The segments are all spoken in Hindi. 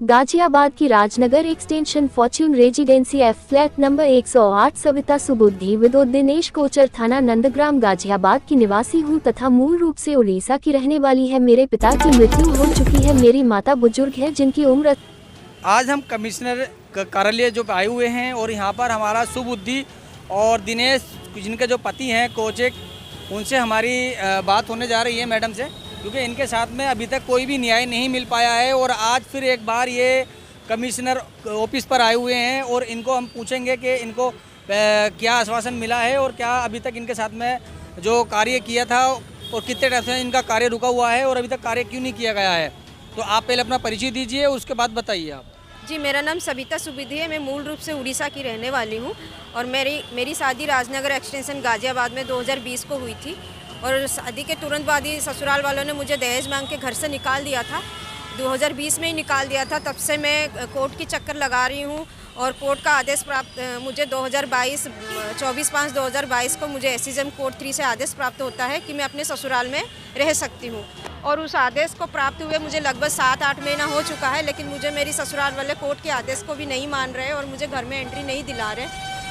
गाजियाबाद की Rajnagar extension fortune residency F flat number 108 Savita Subuddhi widow Dinesh Kochar थाना नंदग्राम गाजियाबाद की निवासी हूँ तथा मूल रूप से उड़ीसा की रहने वाली है। मेरे पिता की मृत्यु हो चुकी है। मेरी माता बुजुर्ग है जिनकी उम्र। आज हम कमिश्नर कार्यालय जो आए हुए हैं और यहाँ पर हमारा सुबुद्धि और दिनेश जिनके जो पति हैं कोचेक, उनसे हमारी बात होने जा रही है मैडम से, क्योंकि इनके साथ में अभी तक कोई भी न्याय नहीं मिल पाया है। और आज फिर एक बार ये कमिश्नर ऑफिस पर आए हुए हैं और इनको हम पूछेंगे कि इनको क्या आश्वासन मिला है और क्या अभी तक इनके साथ में जो कार्य किया था और कितने टाइम से इनका कार्य रुका हुआ है और अभी तक कार्य क्यों नहीं किया गया है। तो आप पहले अपना परिचय दीजिए, उसके बाद बताइए आप। जी, मेरा नाम सविता सुबुद्धि है। मैं मूल रूप से उड़ीसा की रहने वाली हूँ और मेरी शादी राजनगर एक्सटेंशन गाजियाबाद में 2020 को हुई थी। और शादी के तुरंत बाद ही ससुराल वालों ने मुझे दहेज मांग के घर से निकाल दिया था। 2020 में ही निकाल दिया था। तब से मैं कोर्ट की चक्कर लगा रही हूँ और कोर्ट का आदेश प्राप्त मुझे 24/5/2022 को मुझे एससीजेएम कोर्ट 3 से आदेश प्राप्त होता है कि मैं अपने ससुराल में रह सकती हूँ। और उस आदेश को प्राप्त हुए मुझे लगभग 7-8 महीना हो चुका है, लेकिन मुझे मेरी ससुराल वाले कोर्ट के आदेश को भी नहीं मान रहे और मुझे घर में एंट्री नहीं दिला रहे।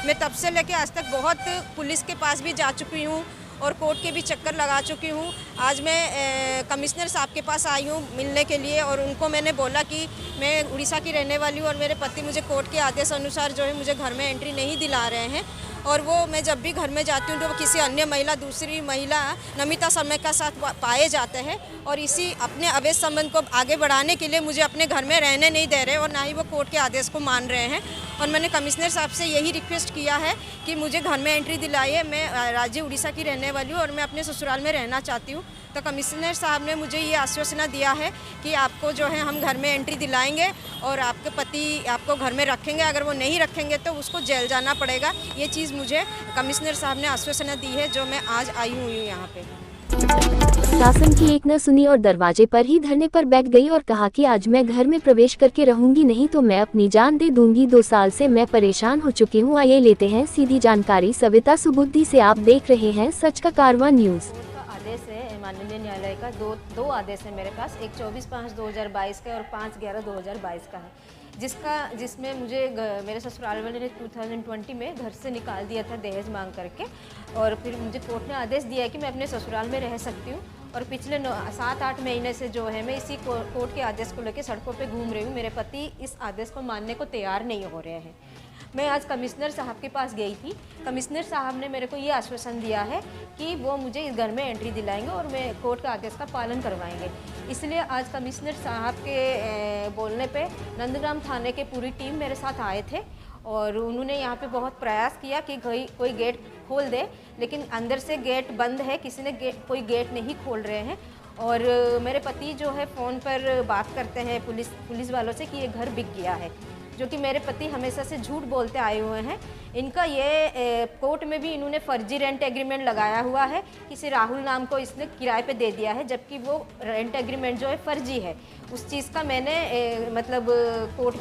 मैं तब से लेकर आज तक बहुत पुलिस के पास भी जा चुकी हूँ और कोर्ट के भी चक्कर लगा चुकी हूँ। आज मैं कमिश्नर साहब के पास आई हूँ मिलने के लिए और उनको मैंने बोला कि मैं उड़ीसा की रहने वाली हूँ और मेरे पति मुझे कोर्ट के आदेश अनुसार जो है मुझे घर में एंट्री नहीं दिला रहे हैं। और वो मैं जब भी घर में जाती हूँ तो वो किसी अन्य महिला, दूसरी महिला नमिता समय के साथ पाए जाते हैं और इसी अपने अवैध संबंध को आगे बढ़ाने के लिए मुझे अपने घर में रहने नहीं दे रहे और ना ही वो कोर्ट के आदेश को मान रहे हैं। और मैंने कमिश्नर साहब से यही रिक्वेस्ट किया है कि मुझे घर में एंट्री दिलाइए। मैं राज्य उड़ीसा की रहने वाली हूँ और मैं अपने ससुराल में रहना चाहती हूँ। तो कमिश्नर साहब ने मुझे ये आश्वासन दिया है कि आपको जो है हम घर में एंट्री दिलाएंगे और आपके पति आपको घर में रखेंगे। अगर वो नहीं रखेंगे तो उसको जेल जाना पड़ेगा। ये चीज़ मुझे कमिश्नर साहब ने आश्वासन दी है, जो मैं आज आई हूँ यहाँ पे। शासन की एक न सुनी और दरवाजे पर ही धरने पर बैठ गई और कहा कि आज मैं घर में प्रवेश करके रहूंगी नहीं तो मैं अपनी जान दे दूंगी। 2 साल से मैं परेशान हो चुकी हूँ। आइए लेते हैं सीधी जानकारी सविता सुबुद्धि से। आप देख रहे हैं सच का कारवां न्यूज। आदेश है माननीय न्यायालय का, दो आदेश है मेरे पास। एक 24/5/2022 का और 5/11/2022 का है, जिसमें मुझे मेरे ससुराल वाले ने 2020 में घर से निकाल दिया था दहेज मांग करके। और फिर मुझे कोर्ट ने आदेश दिया है कि मैं अपने ससुराल में रह सकती हूँ। और पिछले 7-8 महीने से जो है मैं इसी कोर्ट के आदेश को लेकर सड़कों पे घूम रही हूँ। मेरे पति इस आदेश को मानने को तैयार नहीं हो रहे हैं। मैं आज कमिश्नर साहब के पास गई थी। कमिश्नर साहब ने मेरे को ये आश्वासन दिया है कि वो मुझे इस घर में एंट्री दिलाएंगे और मैं कोर्ट का आदेश का पालन करवाएंगे। इसलिए आज कमिश्नर साहब के बोलने पे नंदग्राम थाने के पूरी टीम मेरे साथ आए थे और उन्होंने यहाँ पे बहुत प्रयास किया कि कोई गेट खोल दे, लेकिन अंदर से गेट बंद है। किसी ने कोई गेट नहीं खोल रहे हैं। और मेरे पति जो है फ़ोन पर बात करते हैं पुलिस वालों से कि ये घर बिक गया है, जो कि मेरे पति हमेशा से झूठ बोलते आए हुए हैं। इनका ये कोर्ट में भी इन्होंने फर्जी रेंट एग्रीमेंट लगाया हुआ है। किसी राहुल नाम को इसने किराए पे दे दिया है, जबकि वो रेंट एग्रीमेंट जो है फर्जी है। उस चीज़ का मैंने मतलब कोर्ट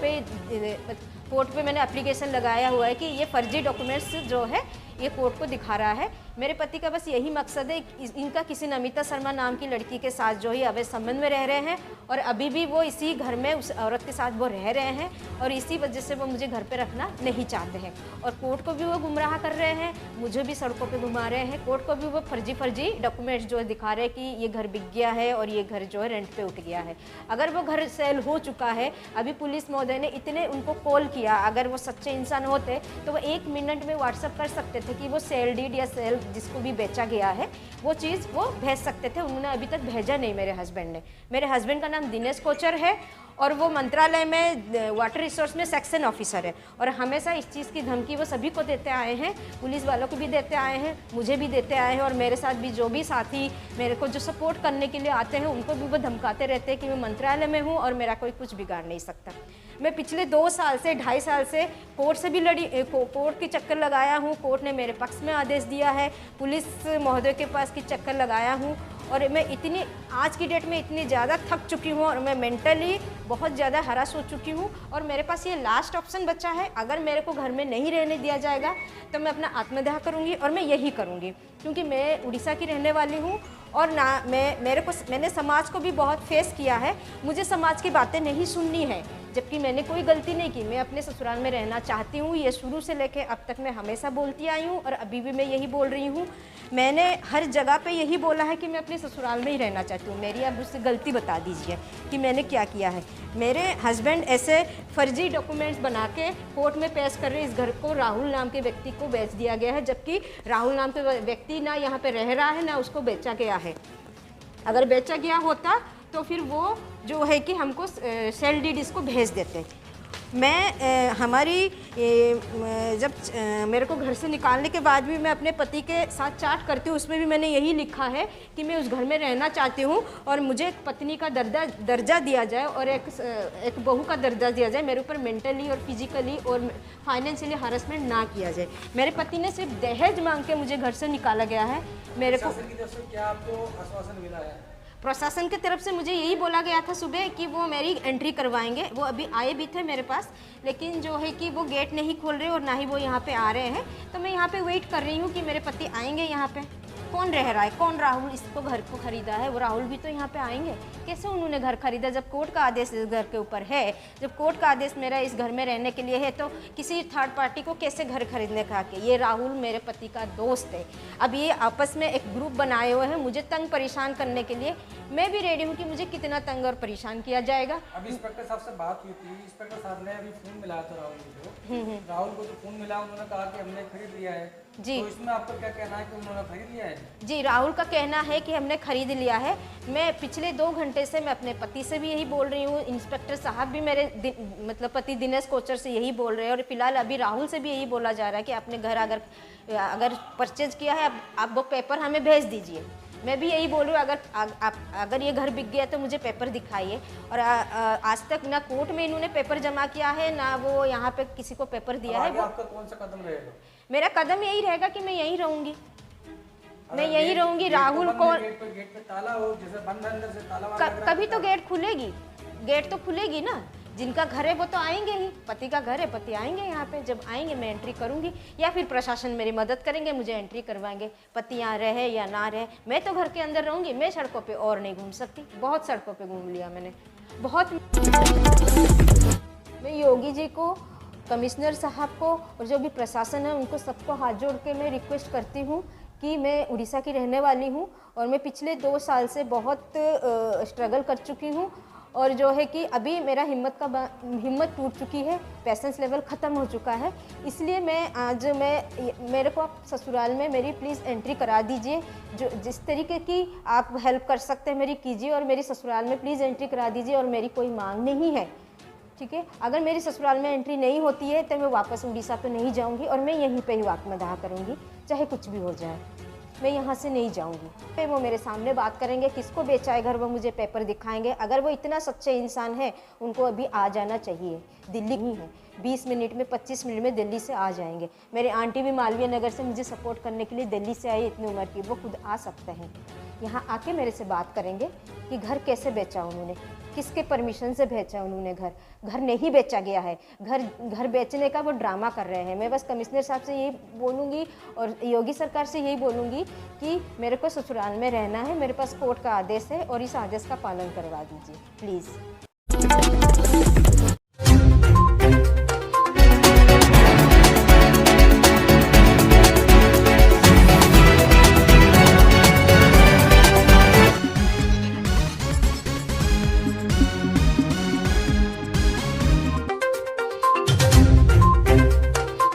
पे मैंने एप्लीकेशन लगाया हुआ है कि ये फर्जी डॉक्यूमेंट्स जो है ये कोर्ट को दिखा रहा है। मेरे पति का बस यही मकसद है, इनका किसी नमिता शर्मा नाम की लड़की के साथ जो ही अवैध संबंध में रह रहे हैं और अभी भी वो इसी घर में उस औरत के साथ वो रह रहे हैं और इसी वजह से वो मुझे घर पे रखना नहीं चाहते हैं। और कोर्ट को भी वो गुमराह कर रहे हैं, मुझे भी सड़कों पे घुमा रहे हैं। कोर्ट को भी वो फर्जी डॉक्यूमेंट्स जो है दिखा रहे हैं कि ये घर बिक गया है और ये घर जो है रेंट पे उठ गया है। अगर वो घर सेल हो चुका है, अभी पुलिस महोदय ने इतने उनको कॉल किया, अगर वो सच्चे इंसान होते तो वो 1 मिनट में व्हाट्सअप कर सकते थे कि वो सेल डीड या सेल जिसको भी बेचा गया है वो चीज़ वो भेज सकते थे। उन्होंने अभी तक भेजा नहीं मेरे हस्बैंड ने। मेरे हस्बैंड का नाम दिनेश कोचर है और वो मंत्रालय में वाटर रिसोर्स में सेक्शन ऑफिसर है और हमेशा इस चीज़ की धमकी वो सभी को देते आए हैं। पुलिस वालों को भी देते आए हैं, मुझे भी देते आए हैं और मेरे साथ भी जो भी साथी मेरे को जो सपोर्ट करने के लिए आते हैं उनको भी वो धमकाते रहते हैं कि मैं मंत्रालय में हूँ और मेरा कोई कुछ बिगाड़ नहीं सकता। मैं पिछले 2 साल से 2.5 साल से कोर्ट से भी कोर्ट के चक्कर लगाया हूँ। कोर्ट ने मेरे पक्ष में आदेश दिया है, पुलिस महोदय के पास की चक्कर लगाया हूँ और मैं इतनी आज की डेट में इतनी ज़्यादा थक चुकी हूँ और मैं मेंटली बहुत ज़्यादा हरास हो चुकी हूँ। और मेरे पास ये लास्ट ऑप्शन बचा है, अगर मेरे को घर में नहीं रहने दिया जाएगा तो मैं अपना आत्मदाह करूँगी और मैं यही करूँगी, क्योंकि मैं उड़ीसा की रहने वाली हूँ और ना मैंने समाज को भी बहुत फेस किया है। मुझे समाज की बातें नहीं सुननी है, जबकि मैंने कोई गलती नहीं की। मैं अपने ससुराल में रहना चाहती हूँ, ये शुरू से लेके अब तक मैं हमेशा बोलती आई हूँ और अभी भी मैं यही बोल रही हूँ। मैंने हर जगह पे यही बोला है कि मैं अपने ससुराल में ही रहना चाहती हूँ। मेरी अब उससे गलती बता दीजिए कि मैंने क्या किया है। मेरे हस्बैंड ऐसे फर्जी डॉक्यूमेंट्स बना के कोर्ट में पेश कर रहे, इस घर को राहुल नाम के व्यक्ति को बेच दिया गया है, जबकि राहुल नाम के व्यक्ति ना यहाँ पे रह रहा है ना उसको बेचा गया है। अगर बेचा गया होता तो फिर वो जो है कि हमको सेल डीड इसको भेज देते। मैं जब मेरे को घर से निकालने के बाद भी मैं अपने पति के साथ चाट करती हूँ, उसमें भी मैंने यही लिखा है कि मैं उस घर में रहना चाहती हूँ और मुझे एक पत्नी का दर्जा दिया जाए और एक बहू का दर्जा दिया जाए। मेरे ऊपर मेंटली और फिजिकली और फाइनेंशियली हरासमेंट ना किया जाए। मेरे पति ने सिर्फ दहेज मांग के मुझे घर से निकाला गया है। मेरे को क्या आपको आश्वासन मिला है? प्रशासन की तरफ से मुझे यही बोला गया था सुबह कि वो मेरी एंट्री करवाएंगे। वो अभी आए भी थे मेरे पास, लेकिन जो है कि वो गेट नहीं खोल रहे और ना ही वो यहाँ पे आ रहे हैं। तो मैं यहाँ पे वेट कर रही हूँ कि मेरे पति आएंगे यहाँ पे। कौन रह रहा है, कौन राहुल इसको घर को खरीदा है? वो राहुल भी तो यहाँ पे आएंगे। कैसे उन्होंने घर खरीदा जब कोर्ट का आदेश इस घर के ऊपर है? जब कोर्ट का आदेश मेरा इस घर में रहने के लिए है तो किसी थर्ड पार्टी को कैसे घर खरीदने का हक है? ये राहुल मेरे पति का दोस्त है। अब ये आपस में एक ग्रुप बनाए हुए हैं मुझे तंग परेशान करने के लिए। मैं भी रेडी हूँ कि मुझे कितना तंग और परेशान किया जाएगा। अभी इंस्पेक्टर साहब से बात हुई थी, इंस्पेक्टर साहब ने अभी फोन मिलाया था राहुल को जो फोन मिला उन्होंने कहा कि हमने खरीद लिया है जी। तो इसमें आपका क्या कहना है कि उन्होंने खरीद लिया है? जी, राहुल का कहना है कि हमने खरीद लिया है। मैं पिछले 2 घंटे से मैं अपने पति से भी यही बोल रही हूँ, इंस्पेक्टर साहब भी मेरे मतलब पति दिनेश कोचर से यही बोल रहे हैं और फिलहाल अभी राहुल से भी यही बोला जा रहा है कि आपने घर अगर परचेज किया है आप वो पेपर हमें भेज दीजिए। मैं भी यही बोल रही हूँ, अगर ये घर बिक गया तो मुझे पेपर दिखाइए। और आज तक ना कोर्ट में इन्होंने पेपर जमा किया है ना वो यहाँ पे किसी को पेपर दिया है। वो आपका कौन सा कदम रहेगा? मेरा कदम यही रहेगा कि मैं यहीं रहूंगी, मैं यहीं रहूंगी। राहुल को गेट पे ताला हो, जैसे बंद अंदर से ताला कभी तो गेट खुलेगी, गेट तो खुलेगी ना। जिनका घर है वो तो आएंगे ही, पति का घर है, पति आएंगे यहाँ पे। जब आएंगे मैं एंट्री करूंगी या फिर प्रशासन मेरी मदद करेंगे, मुझे एंट्री करवाएंगे। पति यहाँ रहे या ना रहे, मैं तो घर के अंदर रहूंगी। मैं सड़कों पे और नहीं घूम सकती, बहुत सड़कों पे घूम लिया मैंने बहुत। मैं योगी जी को, कमिश्नर साहब को और जो भी प्रशासन है उनको सबको हाथ जोड़ के मैं रिक्वेस्ट करती हूँ कि मैं उड़ीसा की रहने वाली हूँ और मैं पिछले 2 साल से बहुत स्ट्रगल कर चुकी हूँ और जो है कि अभी मेरा हिम्मत टूट चुकी है, पेशेंस लेवल ख़त्म हो चुका है। इसलिए मेरे को आप ससुराल में मेरी प्लीज़ एंट्री करा दीजिए। जो जिस तरीके की आप हेल्प कर सकते हैं मेरी कीजिए और मेरी ससुराल में प्लीज़ एंट्री करा दीजिए। और मेरी कोई मांग नहीं है, ठीक है? अगर मेरी ससुराल में एंट्री नहीं होती है तो मैं वापस उड़ीसा तो नहीं जाऊंगी और मैं यहीं पे ही वाकमदाह करूंगी, चाहे कुछ भी हो जाए। मैं यहाँ से नहीं जाऊंगी। फिर वो मेरे सामने बात करेंगे, किसको बेचा है घर, वो मुझे पेपर दिखाएंगे। अगर वो इतना सच्चे इंसान है उनको अभी आ जाना चाहिए। दिल्ली ही है, 20 मिनट में 25 मिनट में दिल्ली से आ जाएंगे। मेरे आंटी भी मालवीय नगर से मुझे सपोर्ट करने के लिए दिल्ली से आई, इतनी उम्र की, वो खुद आ सकते हैं। यहाँ आके मेरे से बात करेंगे कि घर कैसे बेचा उन्होंने, किसके परमिशन से बेचा उन्होंने घर नहीं बेचा गया है। घर बेचने का वो ड्रामा कर रहे हैं। मैं बस कमिश्नर साहब से यही बोलूँगी और योगी सरकार से यही बोलूँगी कि मेरे को ससुराल में रहना है, मेरे पास कोर्ट का आदेश है और इस आदेश का पालन करवा दीजिए प्लीज़।